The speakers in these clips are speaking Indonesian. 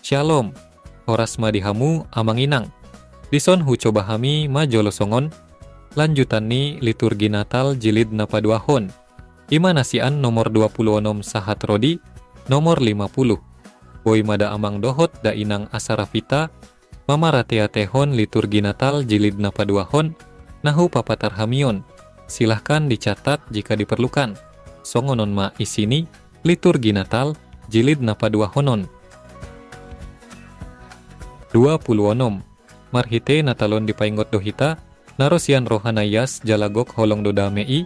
Shalom. Horas madihamu amanginang. Dison hu coba hami ma jolo songon. Lanjutan ni liturgi Natal jilid napaduahon. Ima nasian nomor 26 sahat rodi, nomor 50. Boy mada amang dohot da inang asarafita, mamaratea tehon liturgi Natal jilid napaduahon, nahu papatar hamion. Silahkan dicatat jika diperlukan. Songonon ma isini liturgi Natal jilid napaduahonon. 26. Marhite Natalon dipaingot dohita, narosian rohanayas jalagok holong dodamei.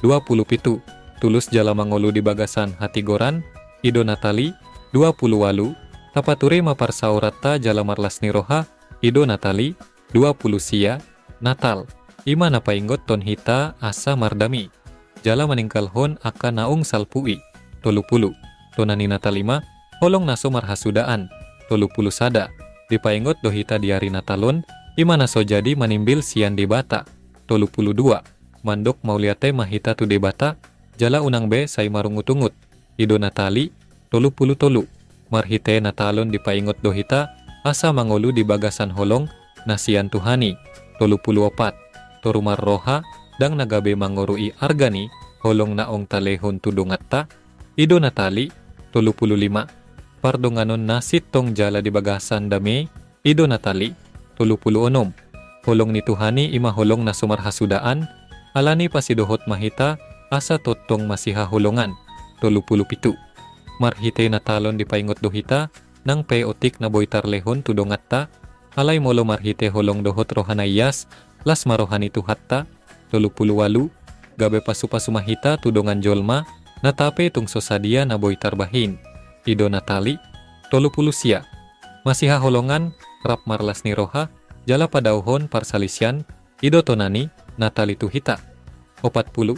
27. Tulus jala mangolu di bagasan hati goran, Ido Natali. 28. Tapature maparsaurata jala marlasni roha, Ido Natali. 20 sia, Natal. Ima napaingot ton hita asa mardami. Jala maningkalhon aka naung salpui. 30. Tonani Natalima, holong naso marhasudaan. 30 sada. Dipaingot dohita diari Natalon, ima naso jadi manimbil sian debata. 32. Mandok mauliate mahita tu debata, jala unang be say marungutungut. Ido Natali. 33. Marhite Natalon dipaingot dohita, asa mangolu di bagasan holong, nasian tuhani. 34. Torumar roha, dang nagabe mangorui argani, holong naong talehon tudungatta. Ido Natali. 35. Pardonganon nasit tong jala di bagasan dame, Ido Natali. 36. Holong ni tuhani ima holong na sumarhasudaan, alani pasidohot mahita, asa totong masiha holongan. 37. Marhite Natalon dipaingot dohita, nang peotik na boytar lehon tudongatta, alay molo marhite holong dohot rohanayas, las marohani tuhatta. 38. Gabe pasu-pasu mahita tudongan jolma, natape tung sosadia na boytar bahin. Ido Natali. 30 sia. Masiha holongan, rap marlas ni roha, jala padauhon parsalisian, Ido tonani, Natali tuhita. 40.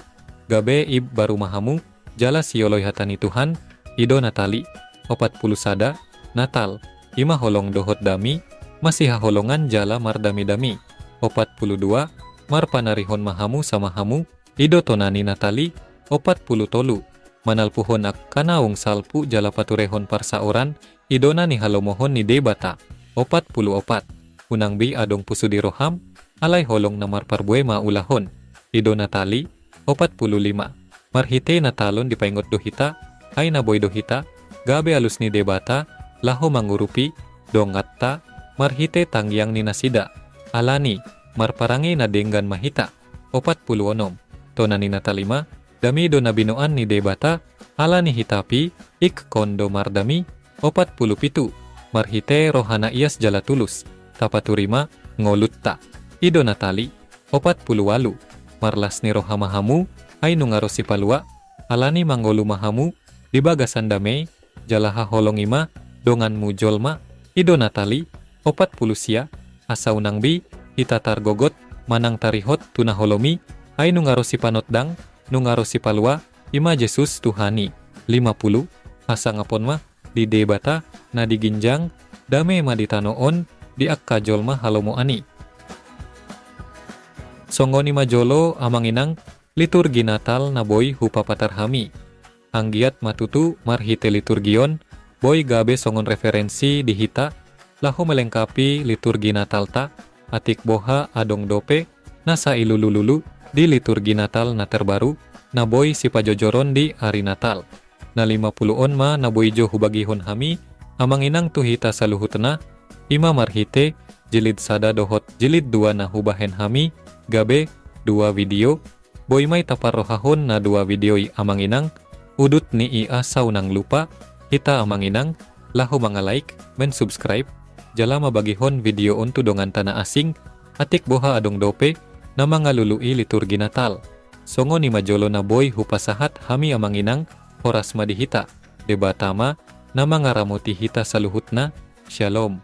Gabe ib baru mahamu, jala sioloy hatani Tuhan, Ido Natali. 40 sada, Natal. Ima holong dohot dami, masiha holongan jala mardami-dami. 42. Mar panarihon mahamu sama hamu, Ido tonani Natali. 40 tolu. Manalpuhon ak kanaung salpu jala paturehon parsaoran, idona ni halomohon ni debata. 44. Unang bi adong pusu di roham, alay holong namar parbue maulahon. Ido Natali. 45. Marhite Natalon dipaingot dohita, ay naboy dohita, gabe alus ni debata, laho mangurupi, dongatta, marhite tangyang ni nasida, alani, marparangi na denggan mahita. 46. Tonani Natalima, dami do nabinoan ni debata, ala ni hitapi, ik kondo mardami. 47. Marhite rohana ias jala tulus, tapaturima, ngolutta. Ido Natali. 48. Marlas ni roha mahamu, ay nungarosi palua, alani mangolu mahamu, di bagasan damai, jalaha holong ima, donganmu jolma. Ido Natali. 40 sia, asa unang bi, hitatar gogot, manang tarihot tunaholomi, ay nungarosi panotdang, nungarosi palua, ima Jesus Tuhani. 50. Asa ngapon ma, di debata, na diginjang, dame maditanoon, di akka jolma halomo ani. Songgoni majolo amanginang, liturgi Natal na boy hupapatar hami. Anggiat matutu marhite liturgion, boy gabe songon referensi dihita, laho melengkapi liturgi Natal ta, atik boha adong dope, nasa ilulululu, di liturgi Natal na terbaru, na boy si pajojoron di hari Natal. Na 50 ma na boy jo hubagihon hami, amanginang tuhita sa luhutna, ima marhite, jilid sada dohot jilid 2 na hubahen hami, gabe 2 video, boy may taparohahon na 2 videoy amanginang, udut ni ia saunang lupa, hita amanginang, laho mga like, men subscribe, jala mabagihon video on tudongan tanah asing, atik boha adong dope, na mga lului liturgi Natal. Songo ni majolo na boy hupasahat hami amanginang, horas madihita, debatama, na mga ramuti hita sa luhut na, Shalom.